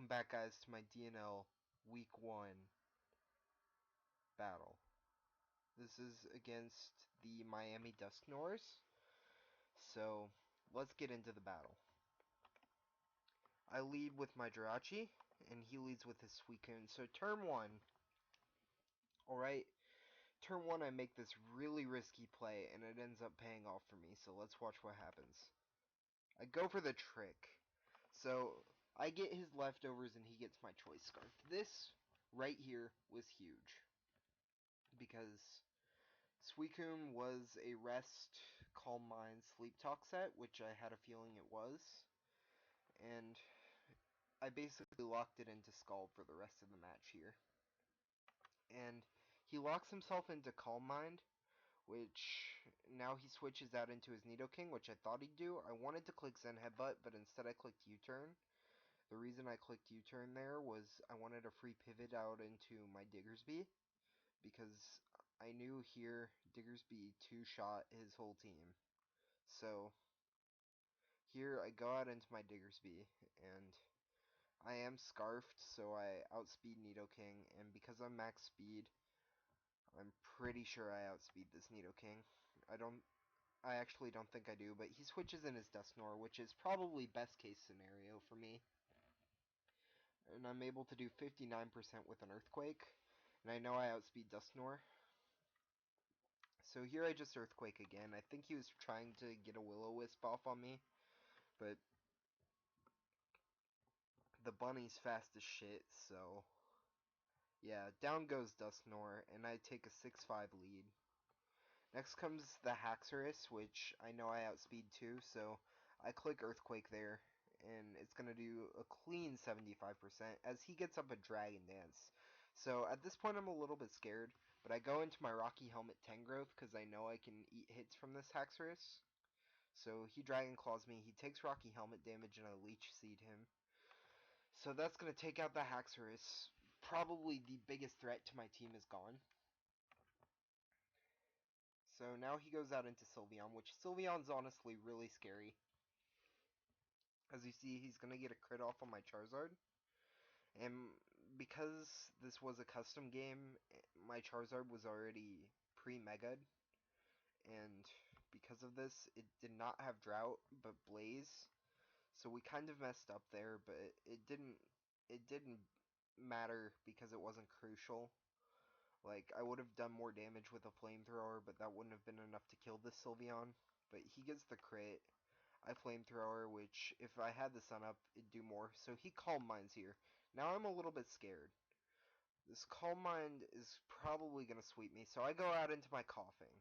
Welcome back, guys, to my DNL Week 1 battle. This is against the Miami Dusknoirs. So, let's get into the battle. I lead with my Jirachi, and he leads with his Suicune. So, turn 1. Alright, turn 1 I make this really risky play, and it ends up paying off for me. So, let's watch what happens. I go for the trick. So, I get his leftovers and he gets my choice scarf. This right here was huge, because Suicune was a rest, calm mind, sleep talk set, which I had a feeling it was, and I basically locked it into Scald for the rest of the match here. And he locks himself into calm mind, which now he switches out into his Nidoking, which I thought he'd do. I wanted to click Zen Headbutt, but instead I clicked U-turn. The reason I clicked U-turn there was I wanted a free pivot out into my Diggersby, because I knew here Diggersby two-shot his whole team. So here I go out into my Diggersby, and I am scarfed, so I outspeed Nidoking, and because I'm max speed, I'm pretty sure I outspeed this Nidoking. I actually don't think I do, but he switches in his Dusknoir, which is probably best case scenario for me. And I'm able to do 59% with an Earthquake, and I know I outspeed Dusknoir. So here I just Earthquake again. I think he was trying to get a Will-O-Wisp off on me, but the bunny's fast as shit, so yeah, down goes Dusknoir, and I take a 6-5 lead. Next comes the Haxorus, which I know I outspeed too, so I click Earthquake there, and it's going to do a clean 75% as he gets up a Dragon Dance. So at this point I'm a little bit scared, but I go into my Rocky Helmet Tangrowth because I know I can eat hits from this Haxorus. So he Dragon Claws me, he takes Rocky Helmet damage, and I Leech Seed him. So that's going to take out the Haxorus. Probably the biggest threat to my team is gone. So now he goes out into Sylveon, which Sylveon's honestly really scary. As you see, he's going to get a crit off on my Charizard. And because this was a custom game, my Charizard was already pre-mega'd. And because of this, it did not have Drought, but Blaze. So we kind of messed up there, but it didn't matter because it wasn't crucial. Like, I would have done more damage with a flamethrower, but that wouldn't have been enough to kill this Sylveon. But he gets the crit. I flamethrower, which if I had the sun up, it'd do more. So he Calm Minds here. Now I'm a little bit scared. This Calm Mind is probably going to sweep me, so I go out into my Coughing.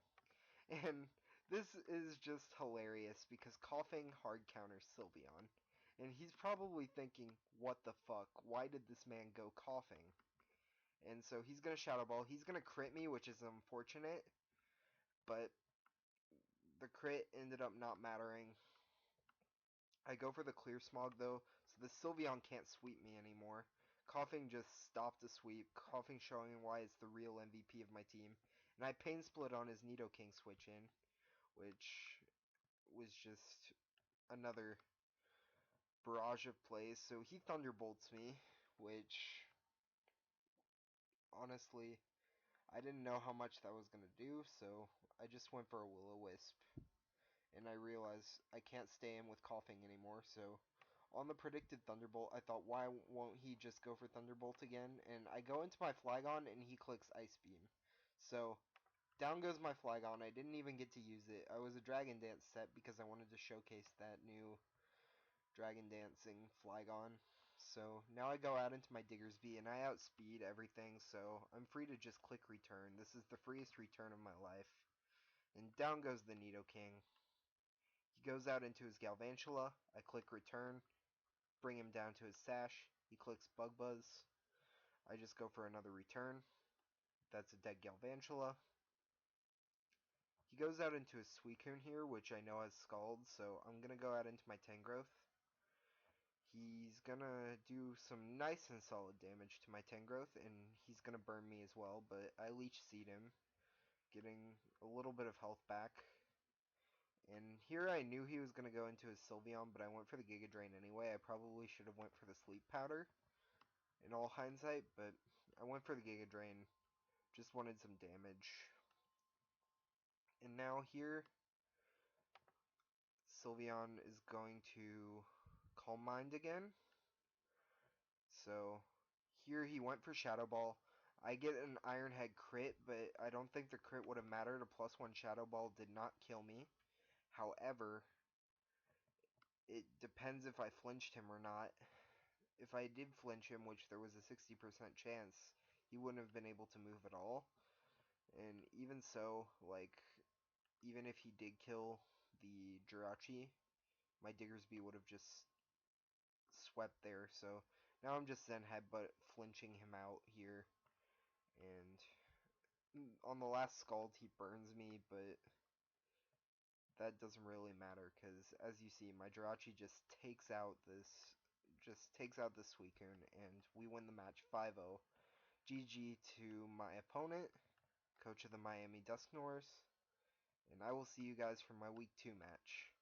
And this is just hilarious because Coughing hard counters Sylveon. And he's probably thinking, what the fuck? Why did this man go Coughing? And so he's going to Shadow Ball. He's going to crit me, which is unfortunate. But the crit ended up not mattering. I go for the Clear Smog, though, so the Sylveon can't sweep me anymore. Coughing just stopped the sweep. Coughing showing why it's the real MVP of my team. And I Pain Split on his Nidoking switch in, which was just another barrage of plays. So he Thunderbolts me, which honestly, I didn't know how much that was going to do, so I just went for a Will-O-Wisp. And I realized I can't stay in with Coughing anymore, so on the predicted Thunderbolt, I thought, why won't he just go for Thunderbolt again? And I go into my Flygon, and he clicks Ice Beam. So down goes my Flygon. I didn't even get to use it. I was a Dragon Dance set because I wanted to showcase that new Dragon Dancing Flygon. So now I go out into my Diggersby, and I outspeed everything, so I'm free to just click return. This is the freest return of my life. And down goes the Nidoking. He goes out into his Galvantula. I click return, bring him down to his Sash. He clicks Bug Buzz. I just go for another return. That's a dead Galvantula. He goes out into his Suicune here, which I know has Scald, so I'm going to go out into my Tangrowth. He's going to do some nice and solid damage to my Tangrowth, and he's going to burn me as well, but I Leech Seed him, getting a little bit of health back. And here I knew he was going to go into his Sylveon, but I went for the Giga Drain anyway. I probably should have went for the Sleep Powder, in all hindsight, but I went for the Giga Drain. Just wanted some damage. And now here, Sylveon is going to Calm Mind again. So here he went for Shadow Ball. I get an Iron Head crit, but I don't think the crit would have mattered. A +1 Shadow Ball did not kill me. However, it depends if I flinched him or not. If I did flinch him, which there was a 60% chance, he wouldn't have been able to move at all. And even so, like, even if he did kill the Jirachi, my Diggersby would have just swept there. So now I'm just Zen Headbutt flinching him out here. And on the last Scald, he burns me, but that doesn't really matter because, as you see, my Jirachi just takes out this Suicune, and we win the match 5-0. GG to my opponent, coach of the Miami Dusknoirs, and I will see you guys for my Week 2 match.